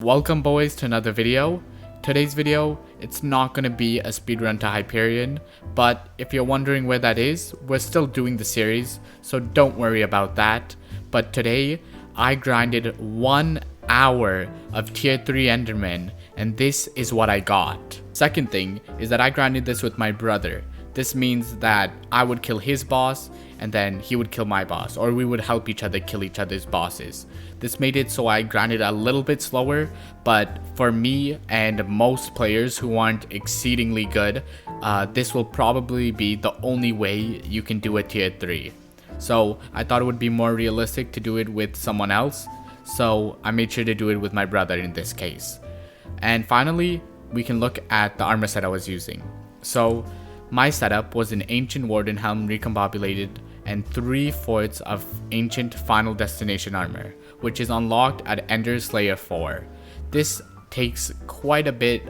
Welcome boys to another video. Today's video, it's not going to be a speedrun to Hyperion, but if you're wondering where that is, we're still doing the series, so don't worry about that. But today, I grinded 1 hour of tier 3 Enderman, and this is what I got. Second thing is that I grinded this with my brother. This means that I would kill his boss, and then he would kill my boss, or we would help each other kill each other's bosses. This made it so I grinded a little bit slower, but for me and most players who aren't exceedingly good, this will probably be the only way you can do a tier 3. So I thought it would be more realistic to do it with someone else, so I made sure to do it with my brother in this case. And finally, we can look at the armor set I was using. So my setup was an ancient warden helm recombobulated and 3/4 of ancient final destination armor, which is unlocked at Ender Slayer 4. This takes quite a bit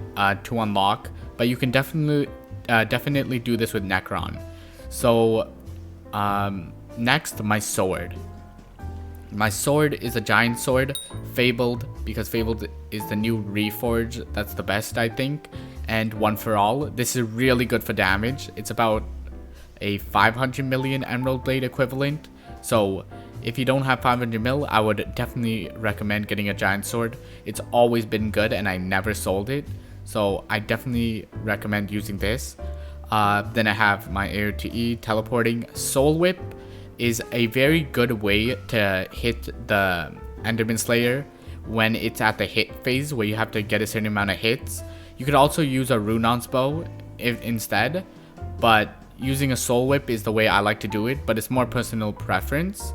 to unlock, but you can definitely do this with Necron. So next, my sword. My sword is a giant sword, fabled, because fabled is the new reforge. That's the best, I think. And one for all. This is really good for damage. It's about a 500 million emerald blade equivalent. So if you don't have 500 mil, I would definitely recommend getting a giant sword. It's always been good and I never sold it, so I definitely recommend using this. Then I have my AOTE teleporting. Soul Whip is a very good way to hit the Enderman Slayer when it's at the hit phase where you have to get a certain amount of hits. You could also use a Runon's bow instead, but using a Soul Whip is the way I like to do it, but it's more personal preference.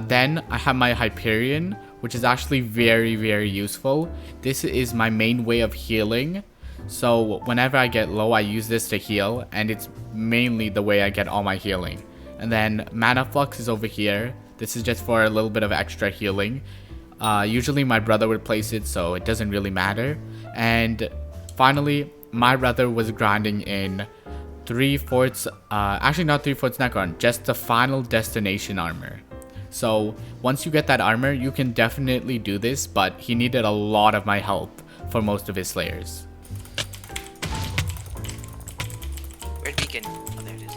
Then I have my Hyperion, which is actually very useful. This is my main way of healing. So whenever I get low, I use this to heal, and it's mainly the way I get all my healing. And then Mana Flux is over here. This is just for a little bit of extra healing. Usually my brother would place it, so it doesn't really matter. And finally, my brother was grinding in 3/4, actually not 3/4 Necron, just the final destination armor. So once you get that armor, you can definitely do this, but he needed a lot of my help for most of his slayers. Where's beacon? Oh, there it is.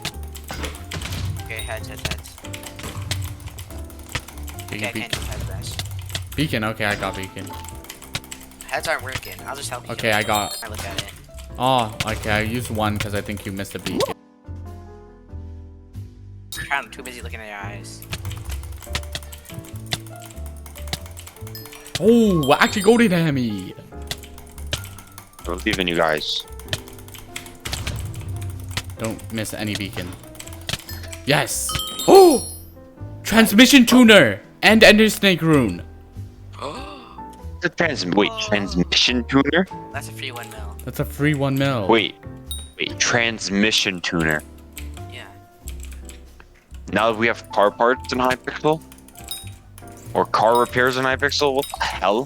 Okay, heads. Okay, I can't do heads, guys. Beacon, okay, I got beacon. Heads aren't working. I'll just help you. Okay, I got. I look at it. Oh, okay, I used one because I think you missed a beacon. I'm too busy looking at your eyes. Oh, actually go to me. I believe in you guys. Don't miss any beacon. Yes. Oh, transmission tuner and Ender Snake rune. Transmission tuner? That's a free 1 mil. That's a free 1 mil. Wait, transmission tuner. Yeah. Now that we have car parts in hypixel? Or car repairs in hypixel? What the hell?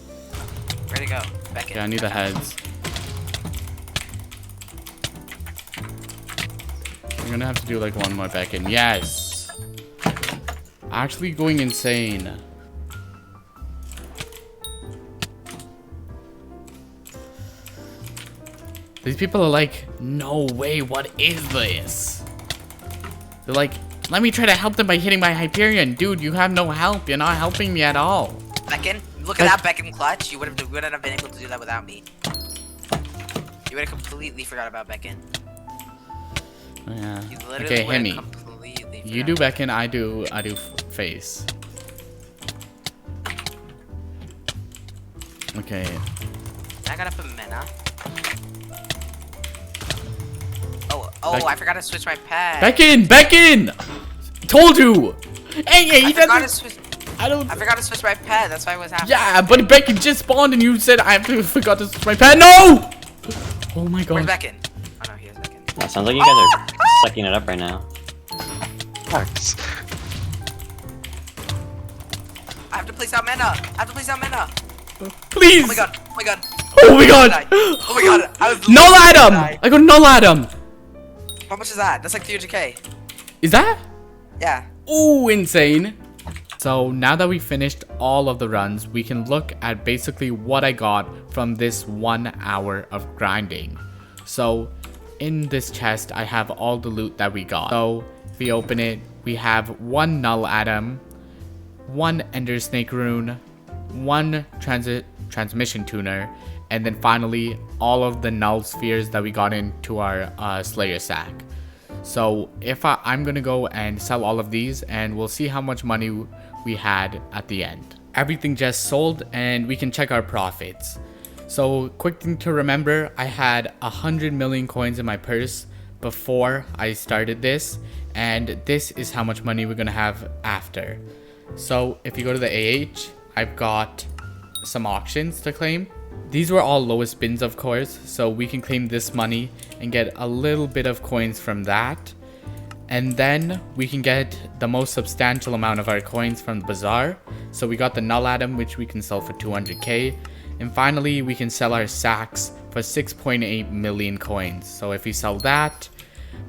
Where'd it go? Back in. Yeah, I need the heads. I'm gonna have to do like one more back in. Yes. Actually going insane. These people are like, no way, what is this? They're like, let me try to help them by hitting my Hyperion. Dude, you have no help. You're not helping me at all. Beacon? Look at that Beacon clutch. You wouldn't have been able to do that without me. You would have completely forgot about Beacon. Oh, yeah. You literally Okay, hit me. completely You do forgot. Beacon, I do face. Okay. I gotta put Mena. Oh, I forgot to switch my pad. Beacon! Told you! Hey, he I doesn't... I forgot to switch my pad. That's why I was happening. Yeah, but Beacon just spawned and you said I forgot to switch my pad. No! Oh my god. Where's Beacon? Oh no, he has Beacon. That sounds like you guys are sucking it up right now. Thanks. I have to place out Mena. Please! Oh my god. Oh my god! Oh my god. I was Null literally Atom! gonna die. I got Null Atom! How much is that? That's like 300k. Is that? Yeah. Ooh, insane. So now that we finished all of the runs, we can look at basically what I got from this 1 hour of grinding. So in this chest, I have all the loot that we got. So if we open it, we have 1 null atom, 1 ender snake rune, 1 transmission tuner, and then finally all of the null spheres that we got into our slayer sack. So if I'm gonna go and sell all of these, and we'll see how much money we had at the end. Everything just sold, and we can check our profits. So quick thing to remember, I had 100 million coins in my purse before I started this, and this is how much money we're gonna have after. So if you go to the AH, I've got some auctions to claim. These were all lowest bins, of course, so we can claim this money and get a little bit of coins from that. And then we can get the most substantial amount of our coins from the bazaar. So we got the null atom, which we can sell for 200k. And finally, we can sell our sacks for 6.8 million coins. So if we sell that,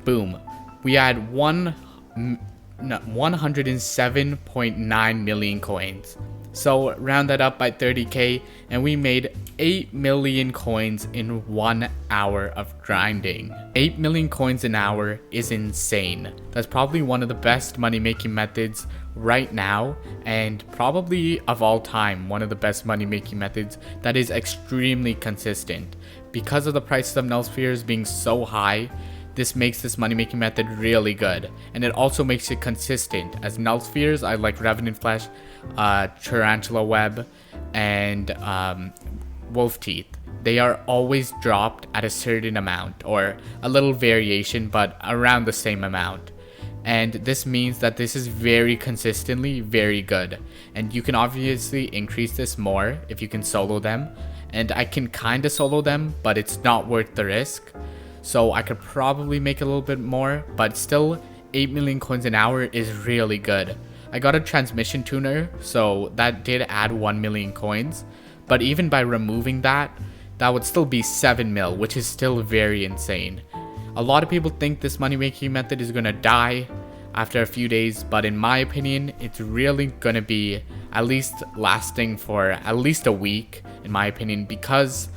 boom, we had 107.9 million coins. So round that up by 30k, and we made 8 million coins in 1 hour of grinding. 8 million coins an hour is insane. That's probably one of the best money making methods right now, and probably of all time, one of the best money making methods that is extremely consistent. Because of the prices of null spheres being so high, this makes this money making method really good, and it also makes it consistent, as null spheres I like revenant flesh, tarantula web, and wolf teeth. They are always dropped at a certain amount, or a little variation, but around the same amount. And this means that this is very consistently very good, and you can obviously increase this more if you can solo them, and I can kinda solo them, but it's not worth the risk. So I could probably make a little bit more, but still 8 million coins an hour is really good. I got a transmission tuner, so that did add 1 million coins, but even by removing that, that would still be 7 mil, which is still very insane. A lot of people think this money making method is gonna die after a few days, but in my opinion, it's really gonna be at least lasting for at least a week, in my opinion, because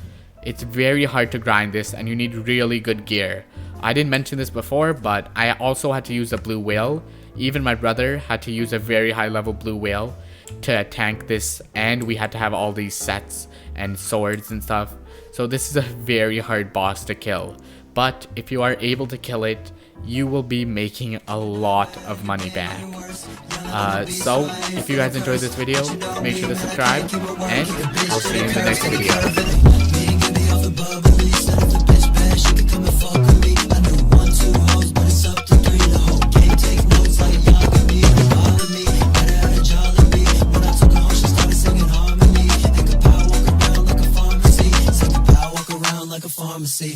it's very hard to grind this and you need really good gear. I didn't mention this before, but I also had to use a blue whale. Even my brother had to use a very high level blue whale to tank this, and we had to have all these sets and swords and stuff. So this is a very hard boss to kill. But if you are able to kill it, you will be making a lot of money back. So if you guys enjoyed this video, make sure to subscribe, and I'll see you in the next video. Pharmacy.